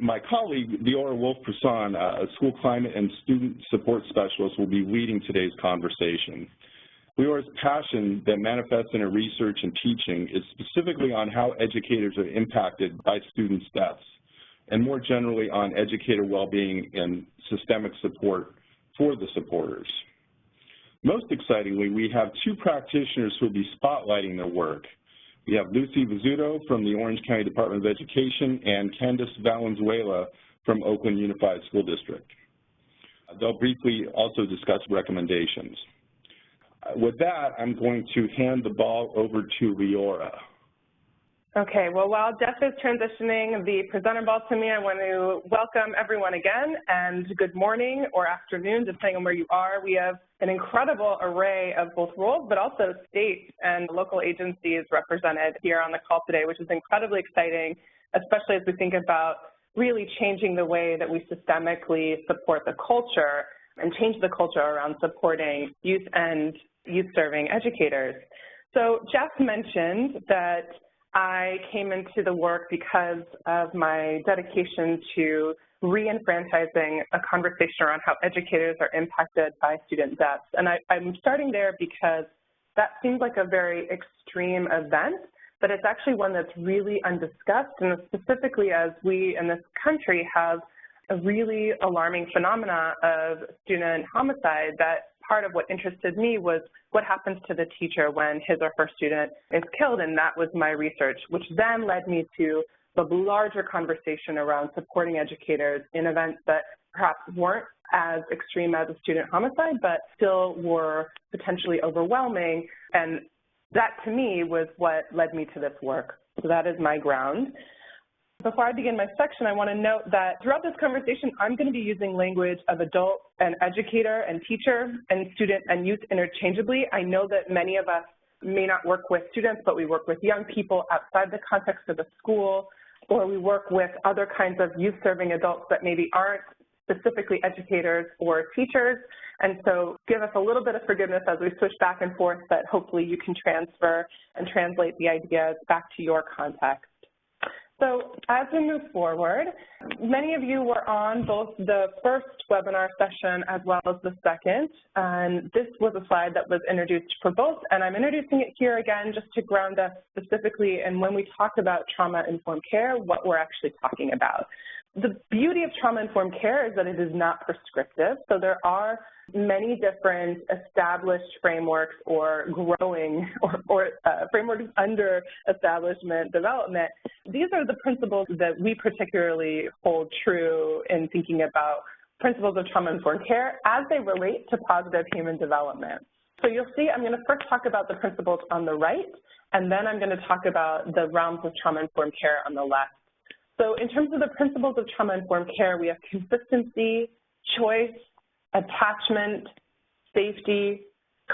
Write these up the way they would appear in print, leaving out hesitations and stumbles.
My colleague, Leora Wolf-Poussin, a school climate and student support specialist, will be leading today's conversation. Leora's passion that manifests in her research and teaching is specifically on how educators are impacted by students' deaths, and more generally on educator well-being and systemic support for the supporters. Most excitingly, we have two practitioners who will be spotlighting their work. We have Lucy Vizzuto from the Orange County Department of Education and Candace Valenzuela from Oakland Unified School District. They'll briefly also discuss recommendations. With that, I'm going to hand the ball over to Leora. Okay, well, while Jeff is transitioning the presenter ball to me, I want to welcome everyone again, and good morning or afternoon, depending on where you are. We have an incredible array of both roles, but also state and local agencies represented here on the call today, which is incredibly exciting, especially as we think about really changing the way that we systemically support the culture and change the culture around supporting youth and youth-serving educators. So Jeff mentioned that I came into the work because of my dedication to re-enfranchising a conversation around how educators are impacted by student deaths. And I'm starting there because that seems like a very extreme event, but it's actually one that's really undiscussed, and specifically as we in this country have a really alarming phenomena of student homicide. That part of what interested me was what happens to the teacher when his or her student is killed, and that was my research, which then led me to the larger conversation around supporting educators in events that perhaps weren't as extreme as a student homicide, but still were potentially overwhelming, and that to me was what led me to this work. So that is my ground. Before I begin my section, I want to note that throughout this conversation, I'm going to be using language of adult and educator and teacher and student and youth interchangeably. I know that many of us may not work with students, but we work with young people outside the context of the school, or we work with other kinds of youth-serving adults that maybe aren't specifically educators or teachers. And so give us a little bit of forgiveness as we switch back and forth, but hopefully you can transfer and translate the ideas back to your context. So as we move forward, many of you were on both the first webinar session as well as the second, and this was a slide that was introduced for both, and I'm introducing it here again just to ground us specifically in when we talk about trauma-informed care, what we're actually talking about. The beauty of trauma-informed care is that it is not prescriptive, so there are many different established frameworks or growing or frameworks under establishment development. These are the principles that we particularly hold true in thinking about principles of trauma-informed care as they relate to positive human development. So you'll see I'm going to first talk about the principles on the right, and then I'm going to talk about the realms of trauma-informed care on the left. So in terms of the principles of trauma-informed care, we have consistency, choice, attachment, safety,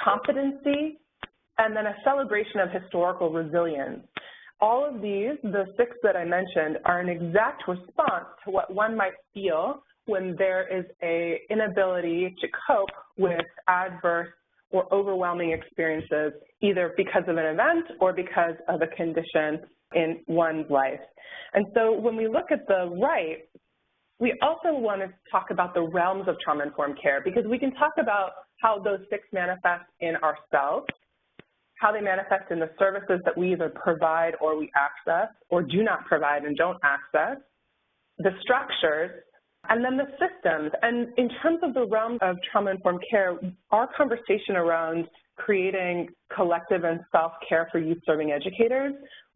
competency, and then a celebration of historical resilience. All of these, the 6 that I mentioned, are an exact response to what one might feel when there is an inability to cope with adverse or overwhelming experiences, either because of an event or because of a condition in one's life. And so when we look at the right, we also want to talk about the realms of trauma-informed care, because we can talk about how those 6 manifest in ourselves, how they manifest in the services that we either provide or we access, or do not provide and don't access, the structures, and then the systems. And in terms of the realm of trauma-informed care, our conversation around creating collective and self-care for youth-serving educators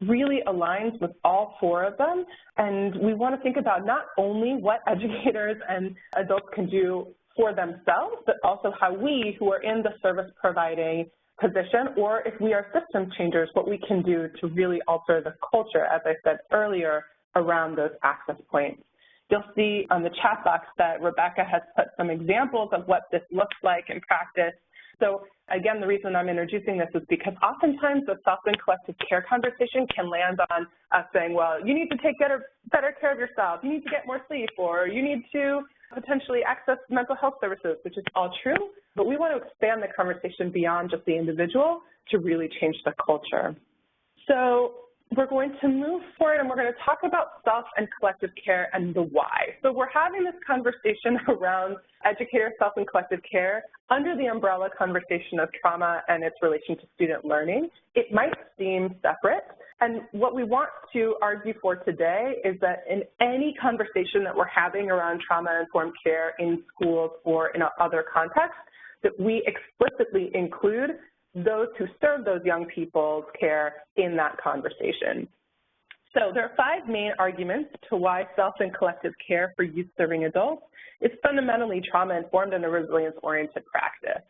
really aligns with all 4 of them. And we want to think about not only what educators and adults can do for themselves, but also how we, who are in the service-providing position, or if we are system changers, what we can do to really alter the culture, as I said earlier, around those access points. You'll see on the chat box that Rebecca has put some examples of what this looks like in practice. So again, the reason I'm introducing this is because oftentimes the self and collective care conversation can land on us saying, well, you need to take better care of yourself, you need to get more sleep, or you need to potentially access mental health services, which is all true, but we want to expand the conversation beyond just the individual to really change the culture. So we're going to move forward and we're going to talk about self and collective care and the why. So we're having this conversation around educator, self, and collective care under the umbrella conversation of trauma and its relation to student learning. It might seem separate, and what we want to argue for today is that in any conversation that we're having around trauma-informed care in schools or in other contexts, that we explicitly include those who serve those young people's care in that conversation. So there are 5 main arguments to why self and collective care for youth-serving adults is fundamentally trauma-informed and a resilience-oriented practice.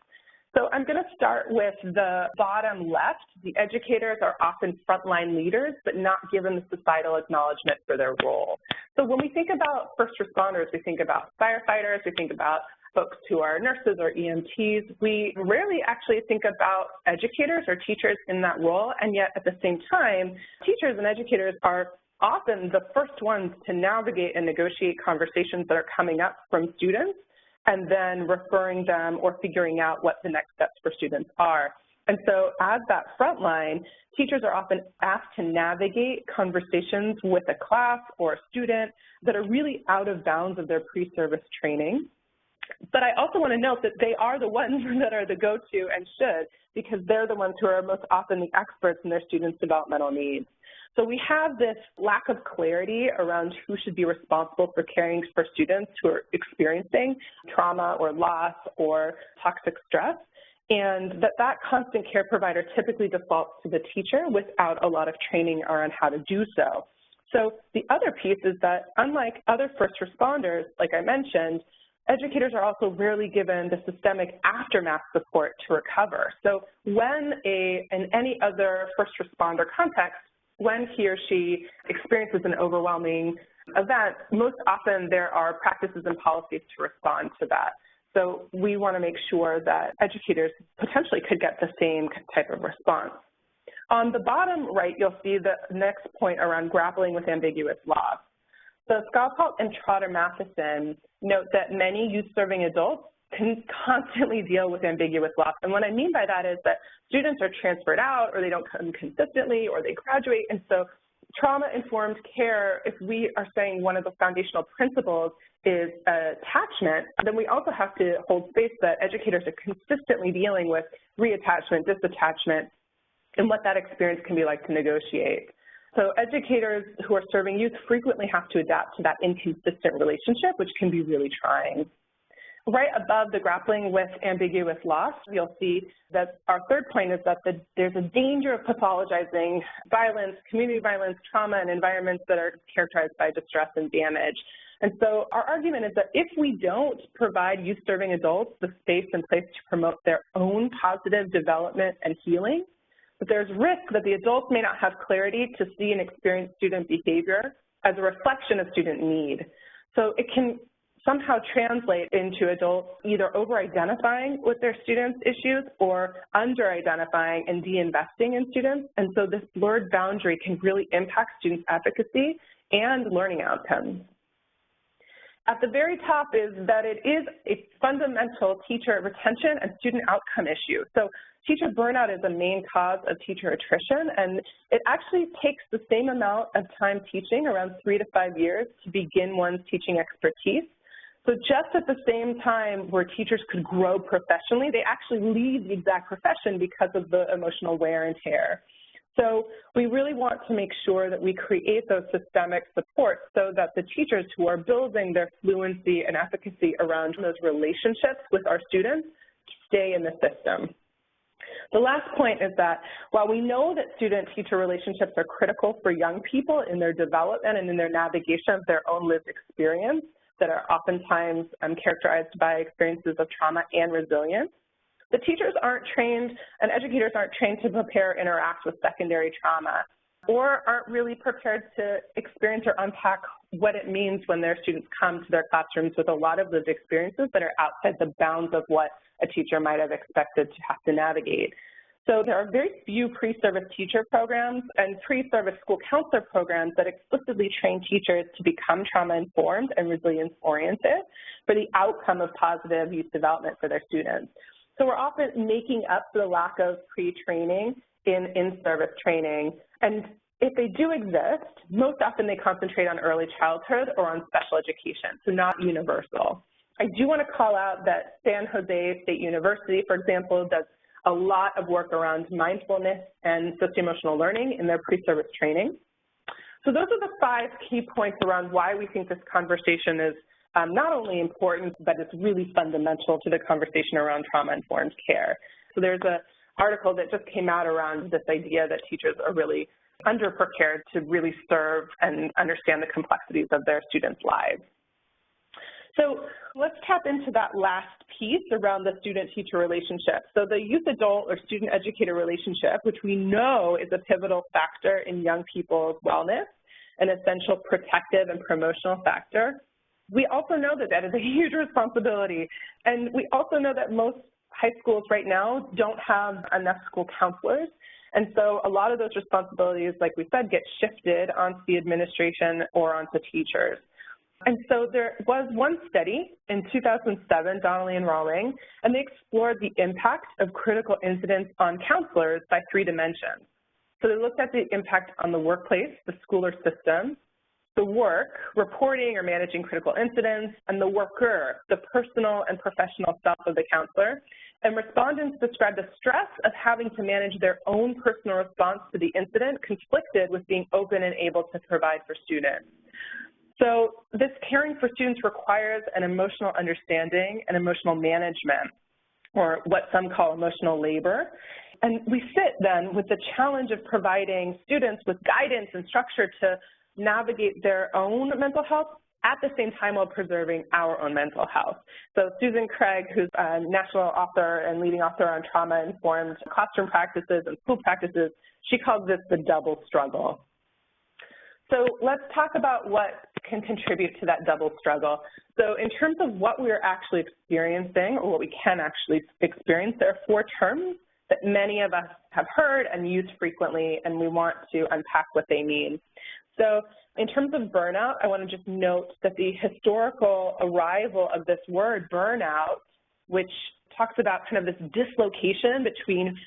So I'm going to start with the bottom left. The educators are often frontline leaders, but not given the societal acknowledgement for their role. So when we think about first responders, we think about firefighters, we think about folks who are nurses or EMTs. We rarely actually think about educators or teachers in that role, and yet at the same time, teachers and educators are often the first ones to navigate and negotiate conversations that are coming up from students and then referring them or figuring out what the next steps for students are. And so as that front line, teachers are often asked to navigate conversations with a class or a student that are really out of bounds of their pre-service training. But I also want to note that they are the ones that are the go-to and should, because they're the ones who are most often the experts in their students' developmental needs. So we have this lack of clarity around who should be responsible for caring for students who are experiencing trauma or loss or toxic stress, and that constant care provider typically defaults to the teacher without a lot of training around how to do so. So the other piece is that unlike other first responders, like I mentioned, educators are also rarely given the systemic aftermath support to recover. So when in any other first responder context, when he or she experiences an overwhelming event, most often there are practices and policies to respond to that. So we want to make sure that educators potentially could get the same type of response. On the bottom right, you'll see the next point around grappling with ambiguous loss. So Skalpelt and Trotter-Matheson note that many youth-serving adults can constantly deal with ambiguous loss. And what I mean by that is that students are transferred out, or they don't come consistently, or they graduate. And so trauma-informed care, if we are saying one of the foundational principles is attachment, then we also have to hold space that educators are consistently dealing with reattachment, disattachment, and what that experience can be like to negotiate. So educators who are serving youth frequently have to adapt to that inconsistent relationship, which can be really trying. Right above the grappling with ambiguous loss, you'll see that our third point is that there's a danger of pathologizing violence, community violence, trauma, and environments that are characterized by distress and damage. And so our argument is that if we don't provide youth-serving adults the space and place to promote their own positive development and healing, that there's risk that the adults may not have clarity to see and experience student behavior as a reflection of student need. So it can somehow translate into adults either over-identifying with their students' issues or under-identifying and de-investing in students. And so this blurred boundary can really impact students' efficacy and learning outcomes. At the very top is that it is a fundamental teacher retention and student outcome issue. So teacher burnout is a main cause of teacher attrition, and it actually takes the same amount of time teaching, around 3 to 5 years, to begin one's teaching expertise. So just at the same time where teachers could grow professionally, they actually leave the exact profession because of the emotional wear and tear. So we really want to make sure that we create those systemic supports so that the teachers who are building their fluency and efficacy around those relationships with our students stay in the system. The last point is that while we know that student-teacher relationships are critical for young people in their development and in their navigation of their own lived experience that are oftentimes characterized by experiences of trauma and resilience, the teachers aren't trained and educators aren't trained to prepare, interact with secondary trauma, or aren't really prepared to experience or unpack what it means when their students come to their classrooms with a lot of those experiences that are outside the bounds of what a teacher might have expected to have to navigate. So there are very few pre-service teacher programs and pre-service school counselor programs that explicitly train teachers to become trauma-informed and resilience-oriented for the outcome of positive youth development for their students. So we're often making up for the lack of pre-training in service training. And if they do exist, most often they concentrate on early childhood or on special education, so not universal. I do want to call out that San Jose State University, for example, does a lot of work around mindfulness and socio-emotional learning in their pre-service training. So those are the 5 key points around why we think this conversation is not only important, but it's really fundamental to the conversation around trauma-informed care. So there's an article that just came out around this idea that teachers are really underprepared to really serve and understand the complexities of their students' lives. So let's tap into that last piece around the student-teacher relationship. So the youth-adult or student-educator relationship, which we know is a pivotal factor in young people's wellness, an essential protective and promotional factor, we also know that that is a huge responsibility. And we also know that most high schools right now don't have enough school counselors. And so a lot of those responsibilities, like we said, get shifted onto the administration or onto teachers. And so there was one study in 2007, Donnelly and Rawling, and they explored the impact of critical incidents on counselors by 3 dimensions. So they looked at the impact on the workplace, the school or system, the work, reporting or managing critical incidents, and the worker, the personal and professional self of the counselor. And respondents described the stress of having to manage their own personal response to the incident conflicted with being open and able to provide for students. So this caring for students requires an emotional understanding and emotional management, or what some call emotional labor. And we sit then with the challenge of providing students with guidance and structure to navigate their own mental health at the same time while preserving our own mental health. So Susan Craig, who's a national author and leading author on trauma-informed classroom practices and school practices, she calls this the double struggle. So let's talk about what can contribute to that double struggle. So in terms of what we're actually experiencing or what we can actually experience, there are 4 terms that many of us have heard and use frequently, and we want to unpack what they mean. So in terms of burnout, I want to just note that the historical arrival of this word, burnout, which talks about kind of this dislocation between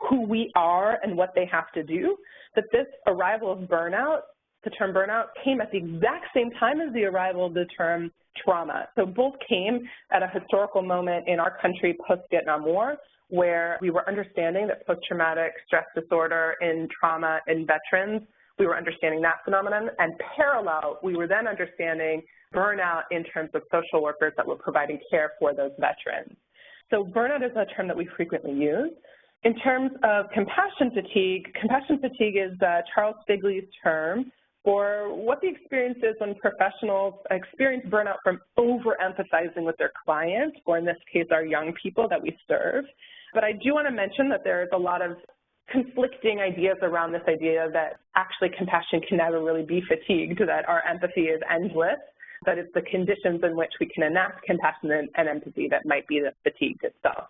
who we are and what they have to do, that this arrival of burnout, the term burnout, came at the exact same time as the arrival of the term trauma. So both came at a historical moment in our country post-Vietnam War, where we were understanding that post-traumatic stress disorder in trauma in veterans, we were understanding that phenomenon, and parallel, we were then understanding burnout in terms of social workers that were providing care for those veterans. So burnout is a term that we frequently use. In terms of compassion fatigue is Charles Figley's term for what the experience is when professionals experience burnout from overemphasizing with their clients, or in this case, our young people that we serve. But I do want to mention that there is a lot of conflicting ideas around this idea that actually compassion can never really be fatigued, that our empathy is endless, that it's the conditions in which we can enact compassion and empathy that might be the fatigue itself.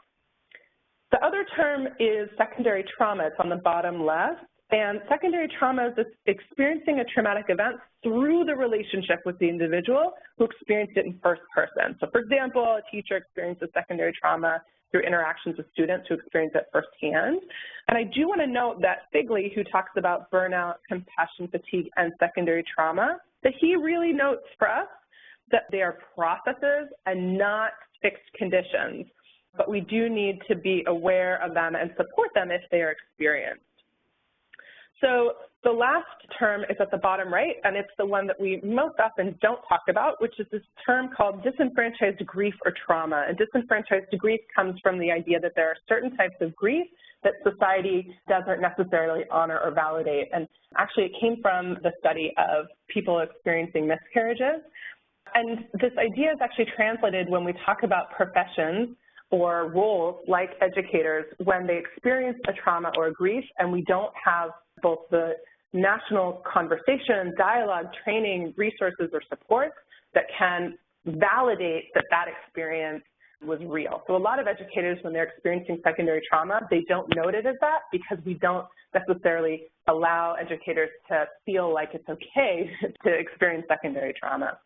The other term is secondary trauma. It's on the bottom left. And secondary trauma is experiencing a traumatic event through the relationship with the individual who experienced it in first person. So for example, a teacher experiences secondary trauma through interactions with students who experience it firsthand. And I do want to note that Figley, who talks about burnout, compassion fatigue, and secondary trauma, that he really notes for us that they are processes and not fixed conditions, but we do need to be aware of them and support them if they are experienced. So the last term is at the bottom right, and it's the one that we most often don't talk about, which is this term called disenfranchised grief or trauma. And disenfranchised grief comes from the idea that there are certain types of grief that society doesn't necessarily honor or validate. And actually, it came from the study of people experiencing miscarriages. And this idea is actually translated when we talk about professions or roles like educators when they experience a trauma or a grief and we don't have both the national conversation, dialogue, training, resources, or supports that can validate that that experience was real. So a lot of educators, when they're experiencing secondary trauma, they don't note it as that because we don't necessarily allow educators to feel like it's okay to experience secondary trauma.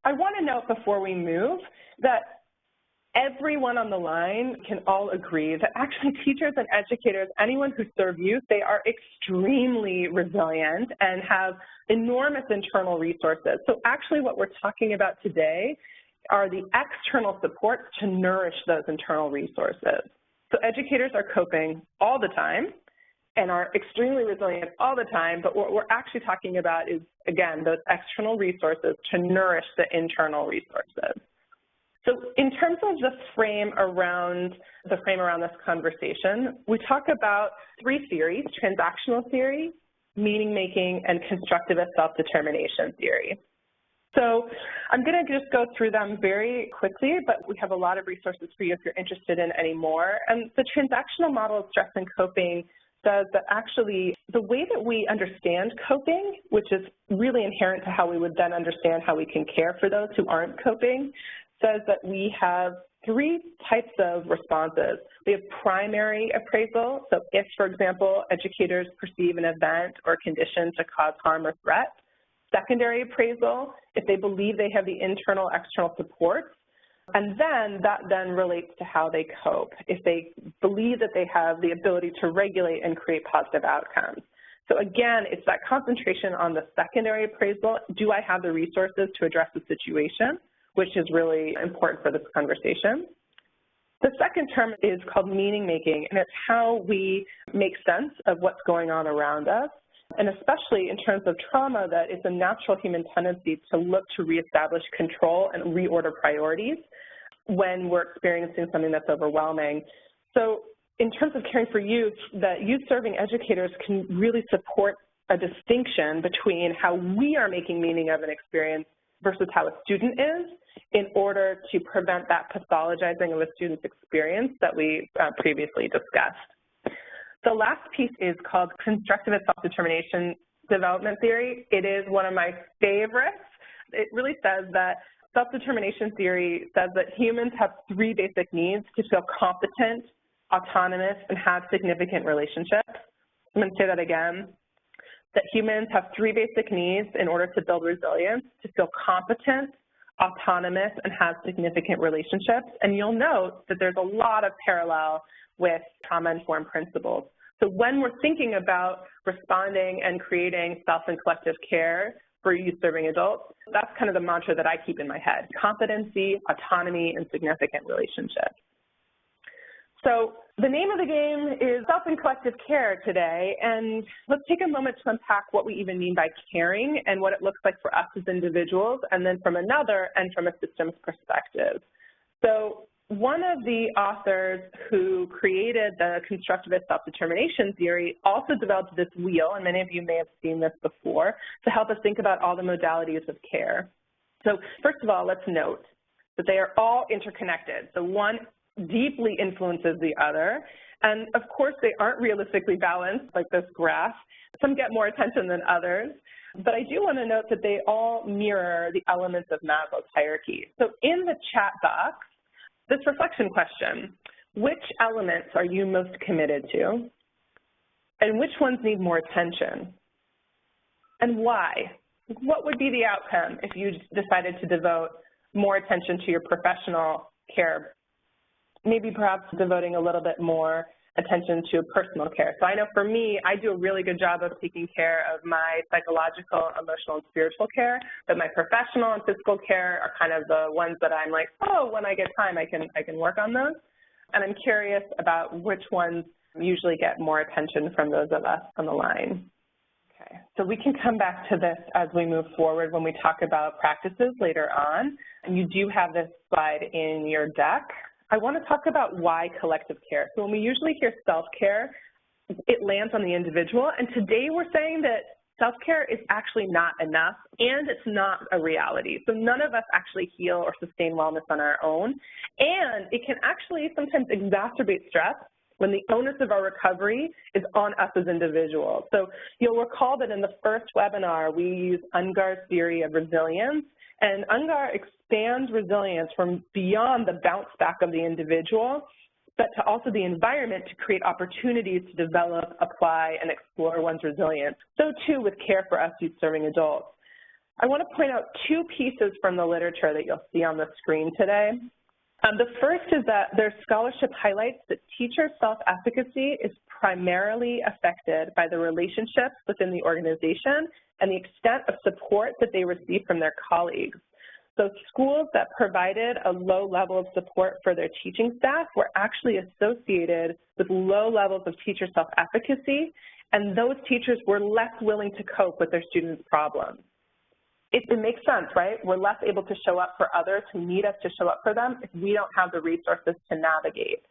I want to note before we move that everyone on the line can all agree that actually teachers and educators, anyone who serve youth, they are extremely resilient and have enormous internal resources. So actually what we're talking about today are the external supports to nourish those internal resources. So educators are coping all the time and are extremely resilient all the time, but what we're actually talking about is, again, those external resources to nourish the internal resources. So in terms of the frame around this conversation, we talk about 3 theories: transactional theory, meaning-making, and constructivist self-determination theory. So I'm going to just go through them very quickly, but we have a lot of resources for you if you're interested in any more. And the transactional model of stress and coping says that actually the way that we understand coping, which is really inherent to how we would then understand how we can care for those who aren't coping, says that we have 3 types of responses. We have primary appraisal. So if, for example, educators perceive an event or condition to cause harm or threat. Secondary appraisal, if they believe they have the internal, external supports. And then that then relates to how they cope, if they believe that they have the ability to regulate and create positive outcomes. So again, it's that concentration on the secondary appraisal. Do I have the resources to address the situation, which is really important for this conversation. The second term is called meaning making, and it's how we make sense of what's going on around us. And especially in terms of trauma, that it's a natural human tendency to look to reestablish control and reorder priorities when we're experiencing something that's overwhelming. So in terms of caring for youth, that youth-serving educators can really support a distinction between how we are making meaning of an experience versus how a student is in order to prevent that pathologizing of a student's experience that we previously discussed. The last piece is called Constructivist self-determination development theory. It is one of my favorites. It really says that self-determination theory says that humans have 3 basic needs to feel competent, autonomous, and have significant relationships. I'm going to say that again, that humans have 3 basic needs in order to build resilience: to feel competent, autonomous, and have significant relationships. And you'll note that there's a lot of parallel with trauma-informed principles. So when we're thinking about responding and creating self and collective care for youth-serving adults, that's kind of the mantra that I keep in my head: competency, autonomy, and significant relationships. So the name of the game is self and collective care today, and let's take a moment to unpack what we even mean by caring and what it looks like for us as individuals, and then from another and from a systems perspective. So one of the authors who created the constructivist self-determination theory also developed this wheel, and many of you may have seen this before, to help us think about all the modalities of care. So first of all, let's note that they are all interconnected. So one deeply influences the other, and of course they aren't realistically balanced like this graph. Some get more attention than others, but I do want to note that they all mirror the elements of Maslow's hierarchy. So in the chat box, this reflection question: which elements are you most committed to, and which ones need more attention, and why? What would be the outcome if you decided to devote more attention to your professional care, maybe perhaps devoting a little bit more attention to personal care? So I know for me, I do a really good job of taking care of my psychological, emotional, and spiritual care, but my professional and physical care are kind of the ones that I'm like, oh, when I get time, I can work on those. And I'm curious about which ones usually get more attention from those of us on the line. Okay, so we can come back to this as we move forward when we talk about practices later on. And you do have this slide in your deck. I want to talk about why collective care. So when we usually hear self-care, it lands on the individual, and today we're saying that self-care is actually not enough, and it's not a reality. So none of us actually heal or sustain wellness on our own, and it can actually sometimes exacerbate stress when the onus of our recovery is on us as individuals. So you'll recall that in the first webinar, we used Ungar's theory of resilience, and Ungar expands resilience from beyond the bounce back of the individual, but to also the environment to create opportunities to develop, apply, and explore one's resilience. So too with care for us youth-serving adults. I want to point out 2 pieces from the literature that you'll see on the screen today. The first is that their scholarship highlights that teacher self-efficacy is primarily affected by the relationships within the organization and the extent of support that they receive from their colleagues. So schools that provided a low level of support for their teaching staff were actually associated with low levels of teacher self-efficacy, and those teachers were less willing to cope with their students' problems. It makes sense, right? We're less able to show up for others who need us to show up for them if we don't have the resources to navigate.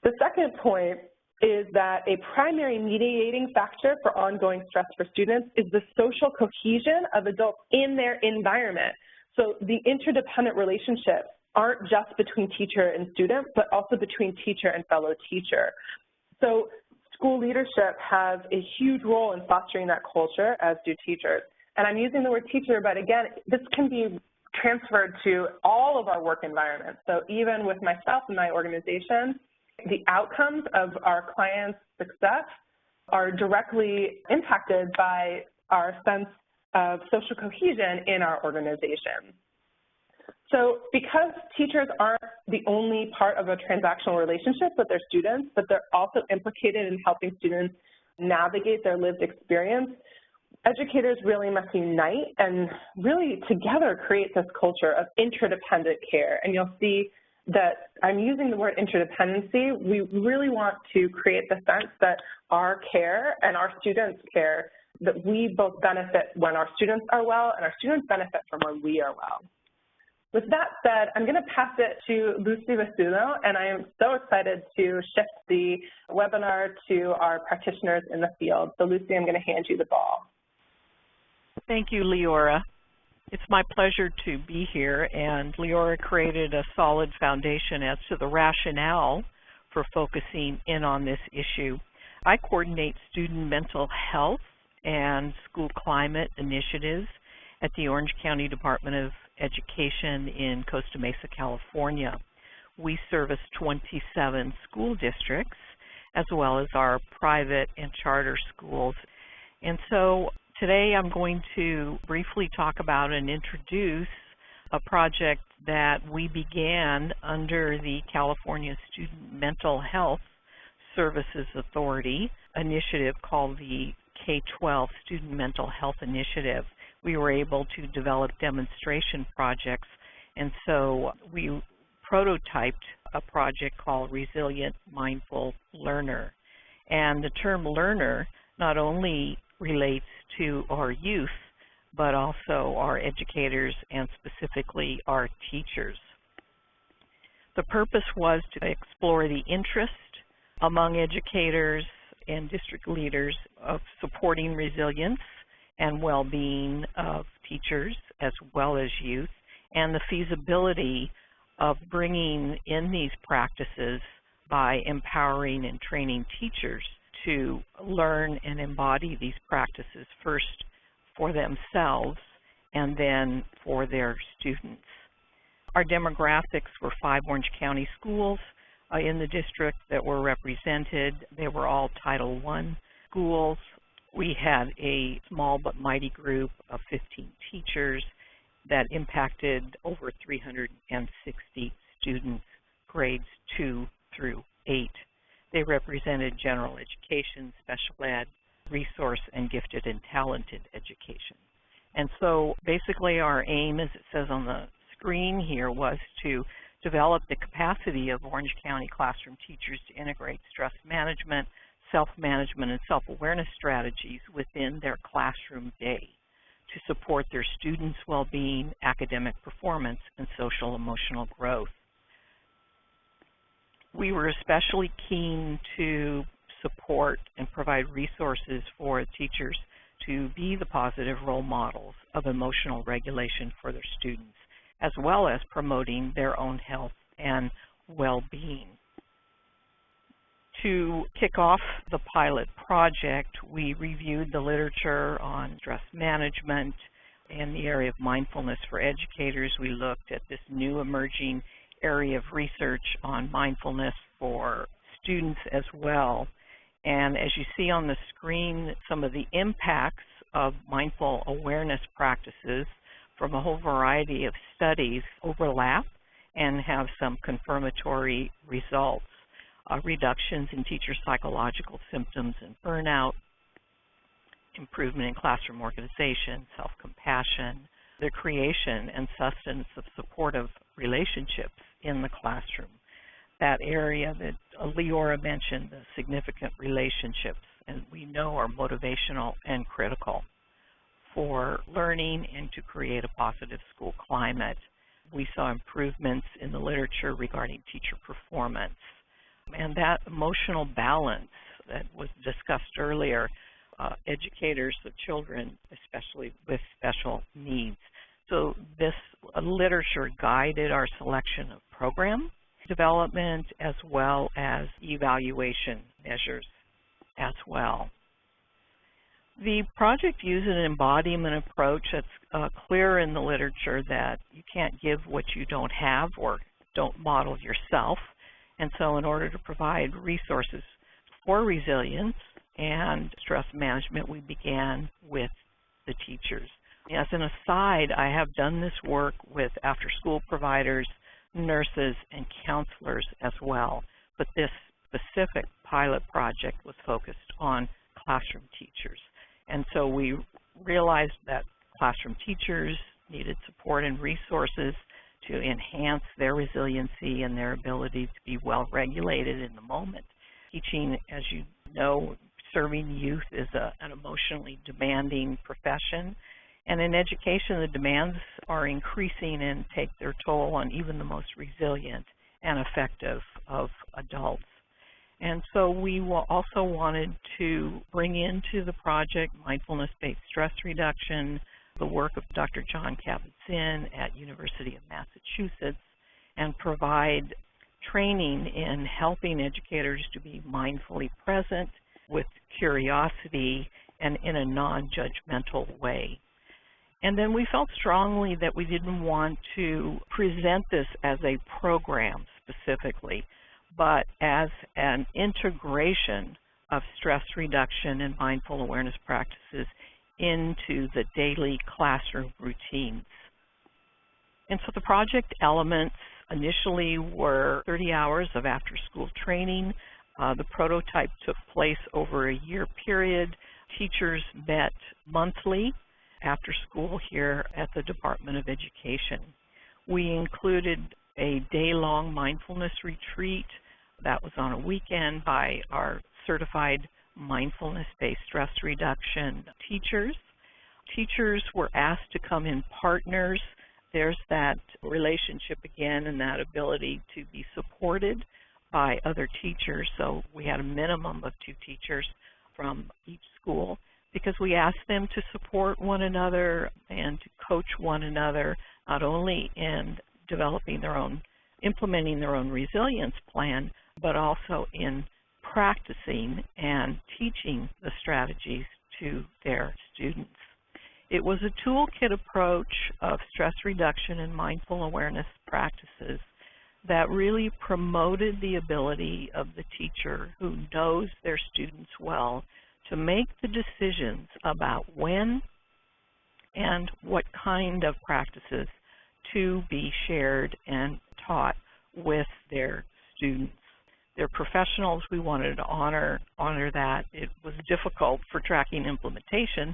The second point is that a primary mediating factor for ongoing stress for students is the social cohesion of adults in their environment. So the interdependent relationships aren't just between teacher and student, but also between teacher and fellow teacher. So school leadership has a huge role in fostering that culture, as do teachers. And I'm using the word teacher, but again, this can be transferred to all of our work environments. So even with myself and my organization, the outcomes of our clients' success are directly impacted by our sense of social cohesion in our organization. So because teachers aren't the only part of a transactional relationship with their students, but they're also implicated in helping students navigate their lived experience, educators really must unite and really together create this culture of interdependent care. And you'll see that I'm using the word interdependency. We really want to create the sense that our care and our students' care, that we both benefit when our students are well and our students benefit from when we are well. With that said, I'm going to pass it to Lucy Vasulo, and I am so excited to shift the webinar to our practitioners in the field. So Lucy, I'm going to hand you the ball. Thank you, Leora. It's my pleasure to be here, and Leora created a solid foundation as to the rationale for focusing in on this issue. I coordinate student mental health and school climate initiatives at the Orange County Department of Education in Costa Mesa, California. We service 27 school districts as well as our private and charter schools. And so today I'm going to briefly talk about and introduce a project that we began under the California Student Mental Health Services Authority initiative called the K-12 Student Mental Health Initiative. We were able to develop demonstration projects, and so we prototyped a project called Resilient Mindful Learner. And the term learner not only relates to our youth, but also our educators and specifically our teachers. The purpose was to explore the interest among educators and district leaders of supporting resilience and well-being of teachers as well as youth, and the feasibility of bringing in these practices by empowering and training teachers to learn and embody these practices first for themselves and then for their students. Our demographics were 5 Orange County schools in the district that were represented. They were all Title I schools. We had a small but mighty group of 15 teachers that impacted over 360 students, grades 2 through 8. They represented general education, special ed, resource, and gifted and talented education. And so basically our aim, as it says on the screen here, was to develop the capacity of Orange County classroom teachers to integrate stress management, self-management, and self-awareness strategies within their classroom day to support their students' well-being, academic performance, and social-emotional growth. We were especially keen to support and provide resources for teachers to be the positive role models of emotional regulation for their students, as well as promoting their own health and well-being. To kick off the pilot project, we reviewed the literature on stress management. In the area of mindfulness for educators, we looked at this new emerging area of research on mindfulness for students as well. And as you see on the screen, some of the impacts of mindful awareness practices from a whole variety of studies overlap and have some confirmatory results. Reductions in teacher psychological symptoms and burnout, improvement in classroom organization, self-compassion, the creation and sustenance of supportive relationships in the classroom. That area that Leora mentioned, the significant relationships, and we know are motivational and critical for learning and to create a positive school climate. We saw improvements in the literature regarding teacher performance. And that emotional balance that was discussed earlier, educators of children, especially with special needs. So this literature guided our selection of program development as well as evaluation measures as well. The project used an embodiment approach that's clear in the literature that you can't give what you don't have or don't model yourself. And so in order to provide resources for resilience and stress management, we began with the teachers. As an aside, I have done this work with after-school providers, nurses, and counselors as well. But this specific pilot project was focused on classroom teachers. And so we realized that classroom teachers needed support and resources to enhance their resiliency and their ability to be well-regulated in the moment. Teaching, as you know, serving youth is an emotionally demanding profession. And in education, the demands are increasing and take their toll on even the most resilient and effective of adults. And so we also wanted to bring into the project mindfulness-based stress reduction, the work of Dr. John Kabat-Zinn at University of Massachusetts, and provide training in helping educators to be mindfully present with curiosity and in a non-judgmental way. And then we felt strongly that we didn't want to present this as a program specifically, but as an integration of stress reduction and mindful awareness practices into the daily classroom routines. And so the project elements initially were 30 hours of after-school training. The prototype took place over a year period. Teachers met monthly after school here at the Department of Education. We included a day-long mindfulness retreat that was on a weekend by our certified mindfulness-based stress reduction teachers. Teachers were asked to come in partners. There's that relationship again and that ability to be supported by other teachers. So we had a minimum of 2 teachers from each school because we asked them to support one another and to coach one another, not only in developing their own, implementing their own resilience plan, but also in practicing and teaching the strategies to their students. It was a toolkit approach of stress reduction and mindful awareness practices that really promoted the ability of the teacher who knows their students well to make the decisions about when and what kind of practices to be shared and taught with their students. They're professionals. We wanted to honor that. It was difficult for tracking implementation,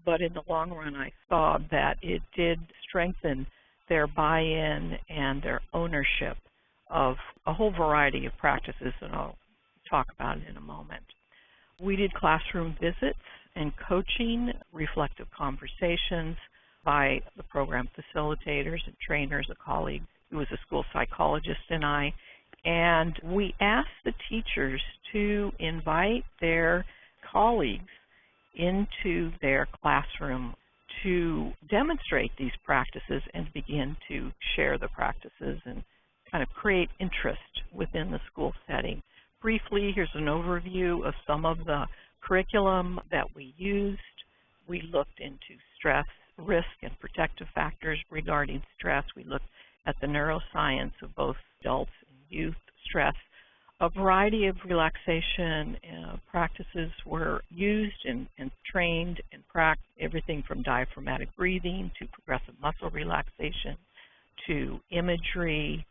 but in the long run, I saw that it did strengthen their buy-in and their ownership of a whole variety of practices, and I'll talk about it in a moment. We did classroom visits and coaching, reflective conversations by the program facilitators and trainers, a colleague who was a school psychologist and I, and we asked the teachers to invite their colleagues into their classroom to demonstrate these practices and begin to share the practices and kind of create interest within the school setting. Briefly, here's an overview of some of the curriculum that we used. We looked into stress, risk, and protective factors regarding stress. We looked at the neuroscience of both adults and youth stress. A variety of relaxation practices were used and trained and practiced, everything from diaphragmatic breathing to progressive muscle relaxation to imagery,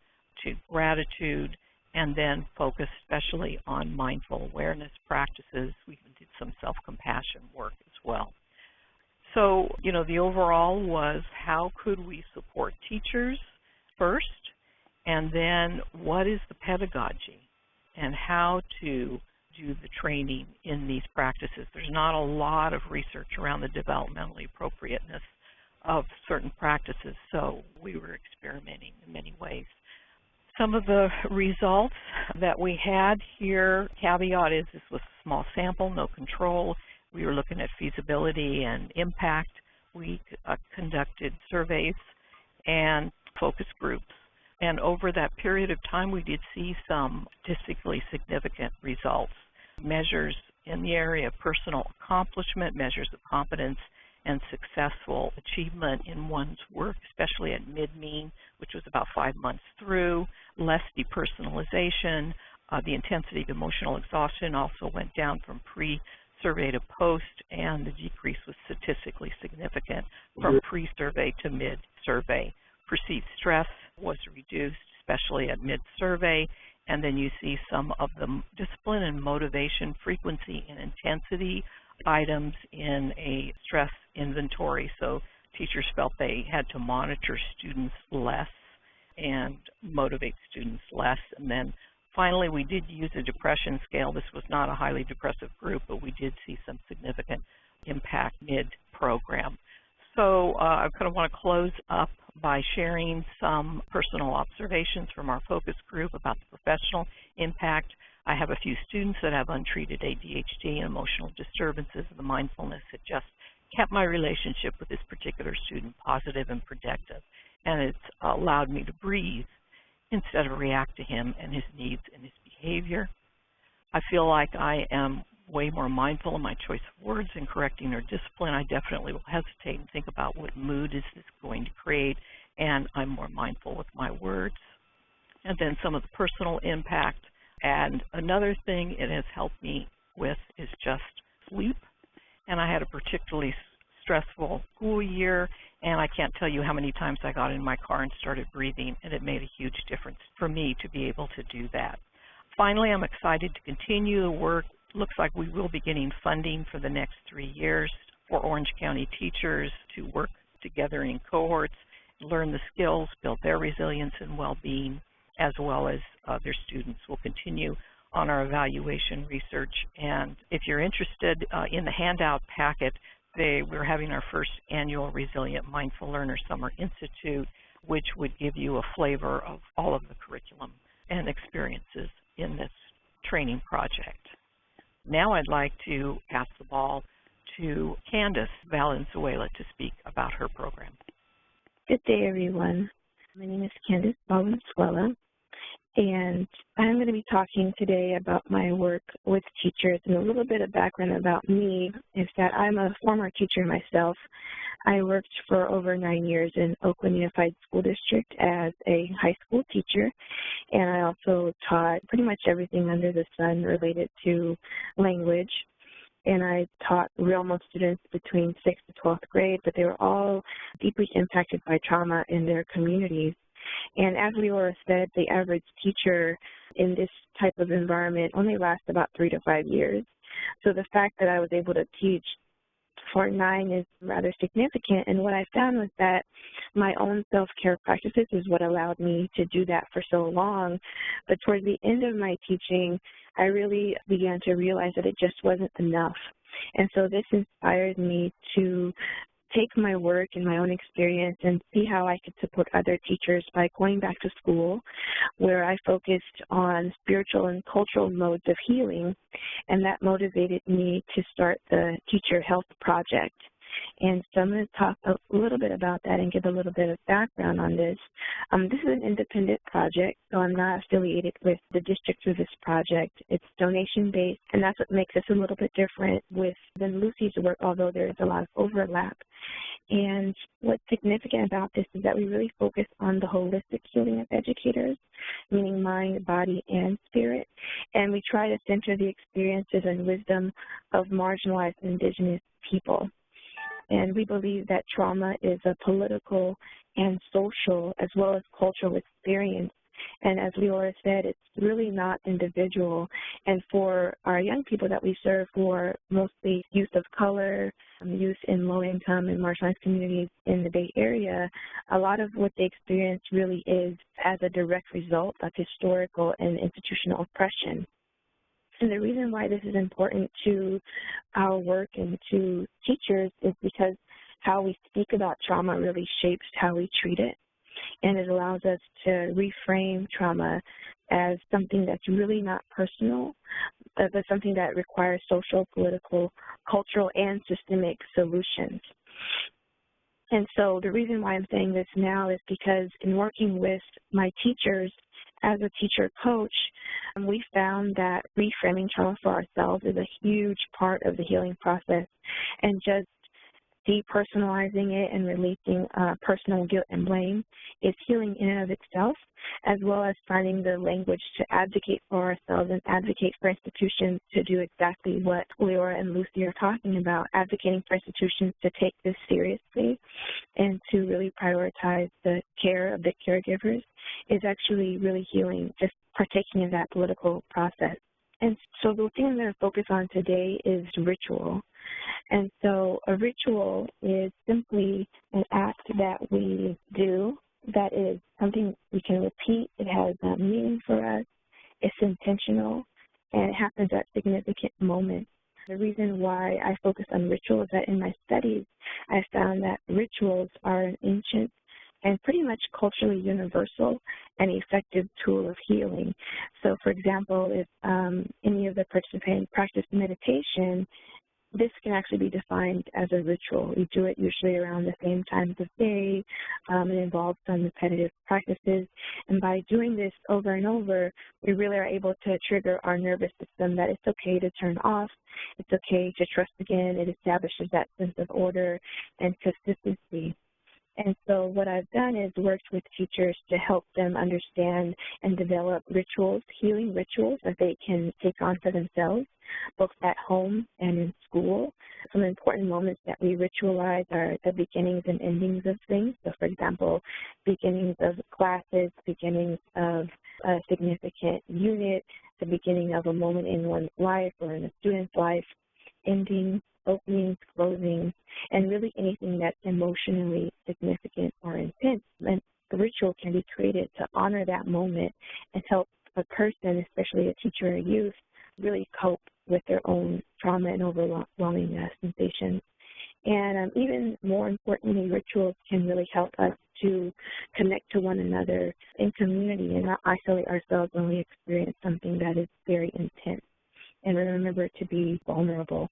gratitude, and then focus especially on mindful awareness practices. We even did some self-compassion work as well. So, the overall was how could we support teachers first, and then what is the pedagogy and how to do the training in these practices. There's not a lot of research around the developmentally appropriateness of certain practices, so we were experimenting in many ways. Some of the results that we had here, caveat is this was a small sample, no control. We were looking at feasibility and impact. We conducted surveys and focus groups. And over that period of time, we did see some statistically significant results. Measures in the area of personal accomplishment, measures of competence, and successful achievement in one's work, especially at mid-mean, which was about 5 months through, less depersonalization. The intensity of emotional exhaustion also went down from pre-survey to post, and the decrease was statistically significant from pre-survey to mid-survey. Perceived stress was reduced, especially at mid-survey, and then you see some of the discipline and motivation, frequency and intensity items in a stress inventory. So teachers felt they had to monitor students less and motivate students less. And then finally, we did use a depression scale. This was not a highly depressive group, but we did see some significant impact mid-program. So I kind of want to close up by sharing some personal observations from our focus group about the professional impact. I have a few students that have untreated ADHD and emotional disturbances. The mindfulness had just kept my relationship with this particular student positive and productive, and it's allowed me to breathe instead of react to him and his needs and his behavior. I feel like I am way more mindful in my choice of words in correcting or discipline. I definitely will hesitate and think about what mood is this going to create, and I'm more mindful with my words. And then some of the personal impact. And another thing it has helped me with is just sleep. And I had a particularly stressful school year, and I can't tell you how many times I got in my car and started breathing, and it made a huge difference for me to be able to do that. Finally, I'm excited to continue the work. Looks like we will be getting funding for the next 3 years for Orange County teachers to work together in cohorts, learn the skills, build their resilience and well-being, as well as their students. Will continue on our evaluation research. And if you're interested in the handout packet, we're having our first annual Resilient Mindful Learner Summer Institute, which would give you a flavor of all of the curriculum and experiences in this training project. Now I'd like to pass the ball to Candace Valenzuela to speak about her program. Good day, everyone. My name is Candace Valenzuela, and I'm going to be talking today about my work with teachers. And a little bit of background about me is that I'm a former teacher myself. I worked for over 9 years in Oakland Unified School District as a high school teacher, and I also taught pretty much everything under the sun related to language. And I taught REL students between 6th to 12th grade, but they were all deeply impacted by trauma in their communities. And as Leora said, the average teacher in this type of environment only lasts about 3 to 5 years. So the fact that I was able to teach for 9 is rather significant. And what I found was that my own self-care practices is what allowed me to do that for so long. But towards the end of my teaching, I really began to realize that it just wasn't enough. And so this inspired me to take my work and my own experience and see how I could support other teachers by going back to school, where I focused on spiritual and cultural modes of healing, and that motivated me to start the Teacher Health Project. And so I'm going to talk a little bit about that and give a little bit of background on this. This is an independent project, so I'm not affiliated with the district for this project. It's donation-based, and that's what makes us a little bit different than Lucy's work, although there's a lot of overlap. And what's significant about this is that we really focus on the holistic healing of educators, meaning mind, body, and spirit. And we try to center the experiences and wisdom of marginalized Indigenous people. And we believe that trauma is a political and social as well as cultural experience And as Leora said, it's really not individual. And for our young people that we serve, who are mostly youth of color, youth in low-income and marginalized communities in the Bay Area, a lot of what they experience really is as a direct result of historical and institutional oppression. And the reason why this is important to our work and to teachers is because how we speak about trauma really shapes how we treat it. And it allows us to reframe trauma as something that's really not personal, but something that requires social, political, cultural, and systemic solutions. And so the reason why I'm saying this now is because in working with my teachers as a teacher coach, we found that reframing trauma for ourselves is a huge part of the healing process, and just depersonalizing it and releasing personal guilt and blame is healing in and of itself, as well as finding the language to advocate for ourselves and advocate for institutions to do exactly what Leora and Lucy are talking about, advocating for institutions to take this seriously and to really prioritize the care of the caregivers is actually really healing, just partaking in that political process. And so the thing I'm going to focus on today is ritual. And so a ritual is simply an act that we do that is something we can repeat. It has meaning for us. It's intentional, and it happens at significant moments. The reason why I focus on ritual is that in my studies, I found that rituals are an ancient and pretty much culturally universal and effective tool of healing. So, for example, if any of the participants practice meditation, this can actually be defined as a ritual. We do it usually around the same times of day. It involves some repetitive practices. And by doing this over and over, we really are able to trigger our nervous system that it's okay to turn off. It's okay to trust again. It establishes that sense of order and consistency. And so what I've done is worked with teachers to help them understand and develop rituals, healing rituals that they can take on for themselves, both at home and in school. Some important moments that we ritualize are the beginnings and endings of things. So, for example, beginnings of classes, beginnings of a significant unit, the beginning of a moment in one's life or in a student's life, endings, openings, closings, and really anything that's emotionally significant or intense. And the ritual can be created to honor that moment and help a person, especially a teacher or youth, really cope with their own trauma and overwhelming sensations. And even more importantly, rituals can really help us to connect to one another in community and not isolate ourselves when we experience something that is very intense, and remember to be vulnerable.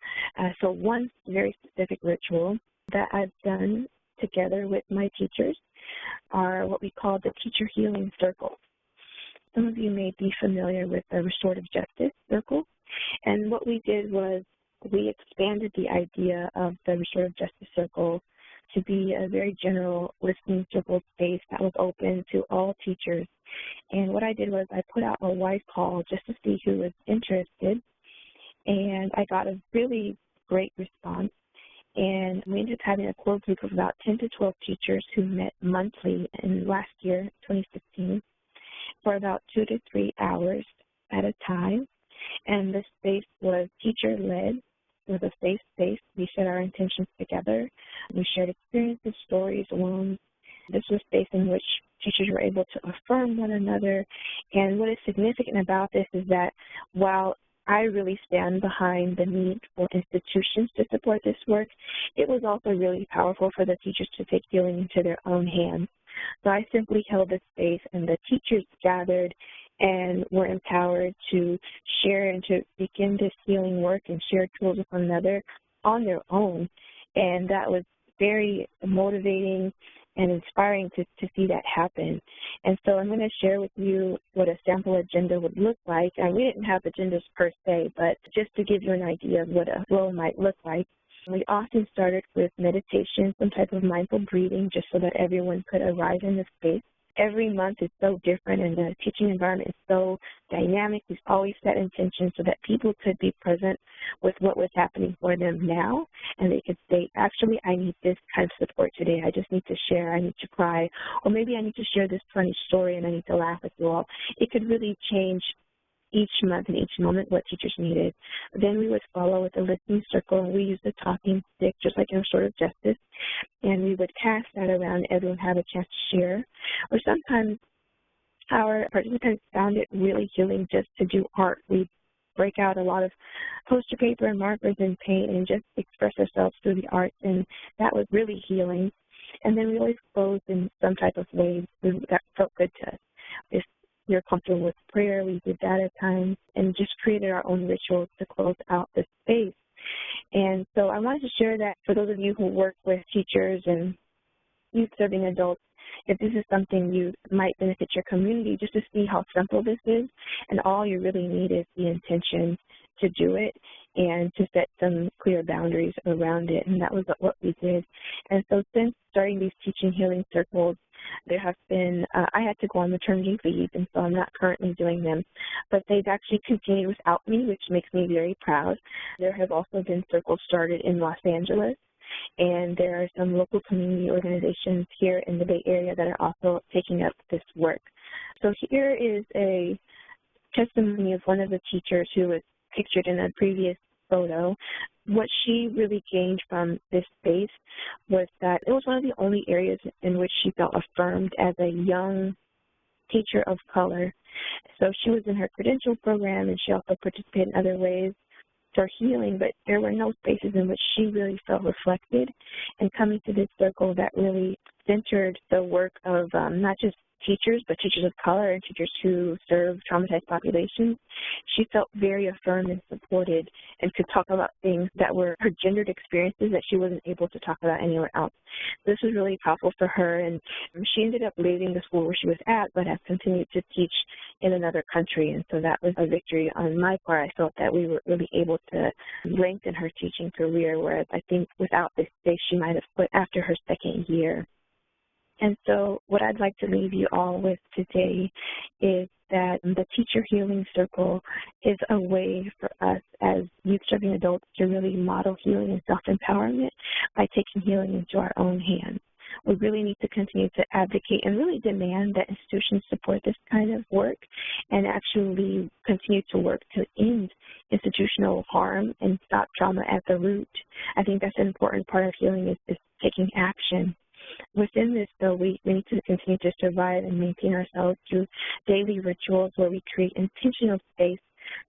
So one very specific ritual that I've done together with my teachers are what we call the teacher healing circles. Some of you may be familiar with the restorative justice circle. And what we did was we expanded the idea of the restorative justice circle to be a very general listening circle space that was open to all teachers. And what I did was I put out a wide call just to see who was interested. And I got a really great response. And we ended up having a core group of about 10 to 12 teachers who met monthly in last year, 2016, for about 2 to 3 hours at a time. And the space was teacher-led. It was a safe space. We set our intentions together. We shared experiences, stories, wounds. This was a space in which teachers were able to affirm one another. And what is significant about this is that while I really stand behind the need for institutions to support this work, it was also really powerful for the teachers to take healing into their own hands. So I simply held the space, and the teachers gathered and were empowered to share and to begin this healing work and share tools with one another on their own. And that was very motivating and inspiring to see that happen. And so I'm going to share with you what a sample agenda would look like. And we didn't have agendas per se, but just to give you an idea of what a flow might look like. We often started with meditation, some type of mindful breathing, just so that everyone could arrive in the space. every month is so different and the teaching environment is so dynamic. We've always set intentions so that people could be present with what was happening for them now, and they could say, actually, I need this kind of support today. I just need to share. I need to cry. Or maybe I need to share this funny story and I need to laugh with you all. It could really change each month and each moment what teachers needed. Then we would follow with a listening circle, and we use the talking stick just like in a sort of justice, and we would pass that around. Everyone have a chance to share. Or sometimes our participants found it really healing just to do art. We break out a lot of poster paper and markers and paint and just express ourselves through the arts, and that was really healing. And then we always closed in some type of way that felt good to us. If you're comfortable with prayer, we did that at times, and just created our own rituals to close out the space. And so I wanted to share that for those of you who work with teachers and youth-serving adults, if this is something you might benefit your community, just to see how simple this is, and all you really need is the intention to do it and to set some clear boundaries around it, and that was what we did. And so since starting these teaching healing circles, there have been, I had to go on maternity leave, and so I'm not currently doing them, but they've actually continued without me, which makes me very proud. There have also been circles started in Los Angeles, and there are some local community organizations here in the Bay Area that are also taking up this work. So here is a testimony of one of the teachers who was pictured in a previous photo. What she really gained from this space was that it was one of the only areas in which she felt affirmed as a young teacher of color. So she was in her credential program, and she also participated in other ways for healing, but there were no spaces in which she really felt reflected. And coming to this circle that really centered the work of not just teachers, but teachers of color and teachers who serve traumatized populations, she felt very affirmed and supported and could talk about things that were her gendered experiences that she wasn't able to talk about anywhere else. This was really powerful for her, and she ended up leaving the school where she was at, but has continued to teach in another country, and so that was a victory on my part. I felt that we were really able to lengthen her teaching career, whereas I think without this space she might have quit after her second year. And so what I'd like to leave you all with today is that the Teacher Healing Circle is a way for us as youth-serving adults to really model healing and self-empowerment by taking healing into our own hands. We really need to continue to advocate and really demand that institutions support this kind of work and actually continue to work to end institutional harm and stop trauma at the root. I think that's an important part of healing is taking action. Within this, though, we need to continue to survive and maintain ourselves through daily rituals where we create intentional space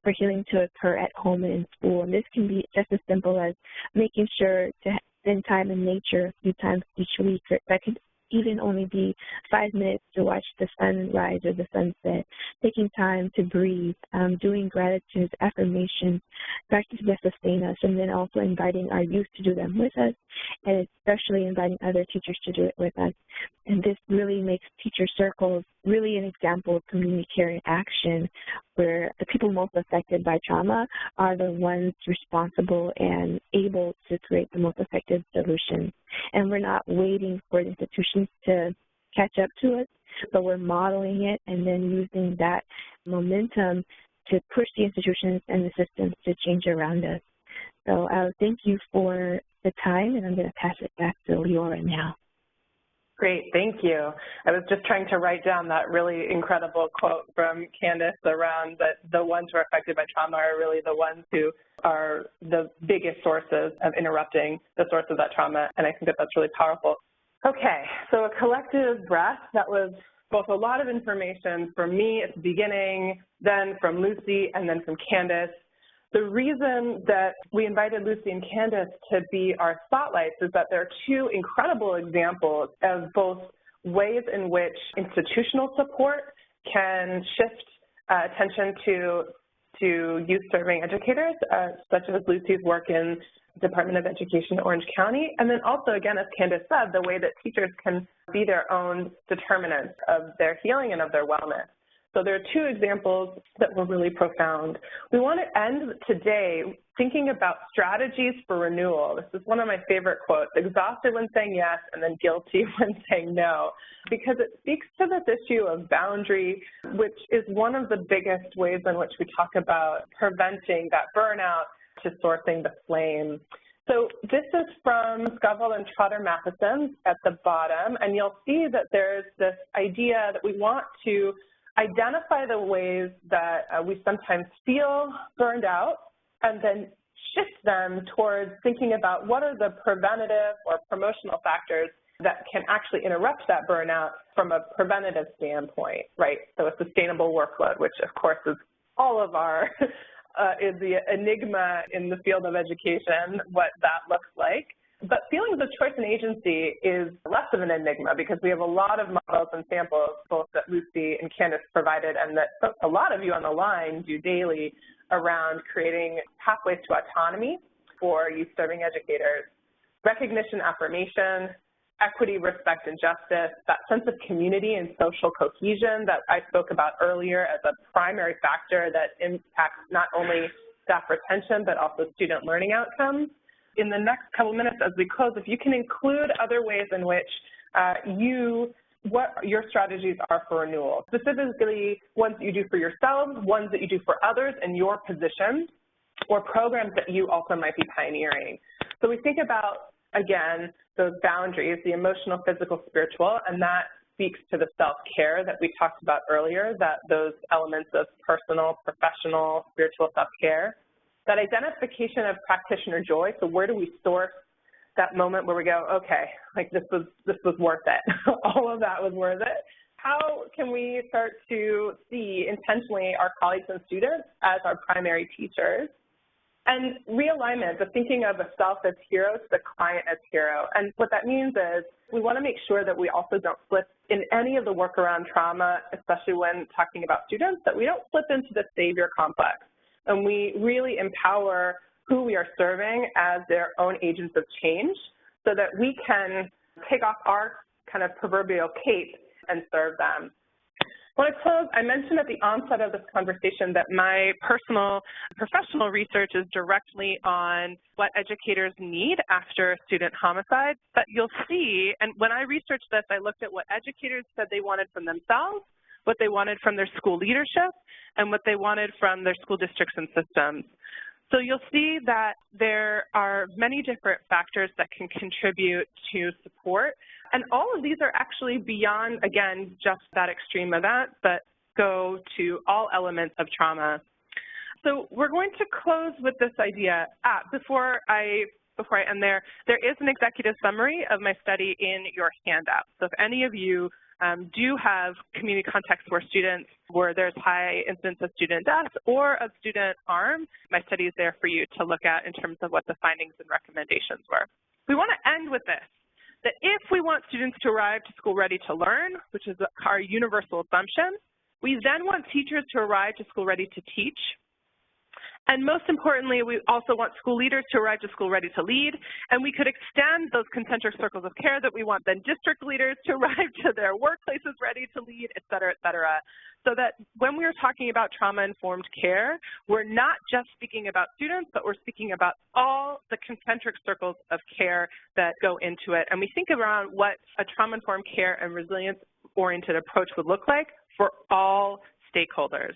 for healing to occur at home and in school. And this can be just as simple as making sure to spend time in nature a few times each week. Or that could even only be 5 minutes to watch the sunrise or the sunset, taking time to breathe, doing gratitude, affirmations, practices that sustain us, and then also inviting our youth to do them with us, and especially inviting other teachers to do it with us. And this really makes teacher circles really an example of community care in action, where the people most affected by trauma are the ones responsible and able to create the most effective solutions. And we're not waiting for the institutions to catch up to us, but we're modeling it and then using that momentum to push the institutions and the systems to change around us. So thank you for the time, and I'm going to pass it back to Leora now. Great, thank you. I was just trying to write down that really incredible quote from Candace around that the ones who are affected by trauma are really the ones who are the biggest sources of interrupting the source of that trauma, and I think that that's really powerful. Okay, so a collective breath. That was both a lot of information from me at the beginning, then from Lucy, and then from Candace. The reason that we invited Lucy and Candace to be our spotlights is that there are two incredible examples of both ways in which institutional support can shift attention to youth-serving educators, such as Lucy's work in Department of Education in Orange County, and then also, again, as Candace said, the way that teachers can be their own determinants of their healing and of their wellness. So there are two examples that were really profound. We want to end today thinking about strategies for renewal. This is one of my favorite quotes: exhausted when saying yes and then guilty when saying no, because it speaks to this issue of boundary, which is one of the biggest ways in which we talk about preventing that burnout to sourcing the flame. So this is from Scovel and Trotter-Matheson at the bottom, and you'll see that there's this idea that we want to identify the ways that we sometimes feel burned out and then shift them towards thinking about what are the preventative or promotional factors that can actually interrupt that burnout from a preventative standpoint, right? So a sustainable workload, which of course is all of our is the enigma in the field of education, what that looks like. But feelings of choice and agency is less of an enigma because we have a lot of models and samples, both that Lucy and Candace provided and that a lot of you on the line do daily around creating pathways to autonomy for youth-serving educators. Recognition, affirmation, equity, respect, and justice, that sense of community and social cohesion that I spoke about earlier as a primary factor that impacts not only staff retention but also student learning outcomes. In the next couple minutes as we close, if you can include other ways in which what your strategies are for renewal, specifically ones that you do for yourselves, ones that you do for others in your position, or programs that you also might be pioneering. So we think about, again, those boundaries, the emotional, physical, spiritual, and that speaks to the self-care that we talked about earlier, that those elements of personal, professional, spiritual self-care. That identification of practitioner joy, so where do we source that moment where we go, okay, like this was worth it. All of that was worth it. How can we start to see intentionally our colleagues and students as our primary teachers? And realignment, the thinking of the self as hero to the client as hero. And what that means is we want to make sure that we also don't slip in any of the work around trauma, especially when talking about students, that we don't slip into the savior complex. And we really empower who we are serving as their own agents of change so that we can take off our kind of proverbial cape and serve them. I want to close. I mentioned at the onset of this conversation that my personal professional research is directly on what educators need after student homicide. But you'll see, and when I researched this, I looked at what educators said they wanted from themselves, what they wanted from their school leadership, and what they wanted from their school districts and systems. So you'll see that there are many different factors that can contribute to support, and all of these are actually beyond, again, just that extreme event, but go to all elements of trauma. So we're going to close with this idea. Before I end there is an executive summary of my study in your handout. So if any of you do have community contexts where there's high incidence of student death or of student harm, my study is there for you to look at in terms of what the findings and recommendations were. We want to end with this, that if we want students to arrive to school ready to learn, which is our universal assumption, we then want teachers to arrive to school ready to teach. And most importantly, we also want school leaders to arrive to school ready to lead, and we could extend those concentric circles of care that we want then district leaders to arrive to their workplaces ready to lead, et cetera, so that when we're talking about trauma-informed care, we're not just speaking about students, but we're speaking about all the concentric circles of care that go into it. And we think around what a trauma-informed care and resilience-oriented approach would look like for all stakeholders.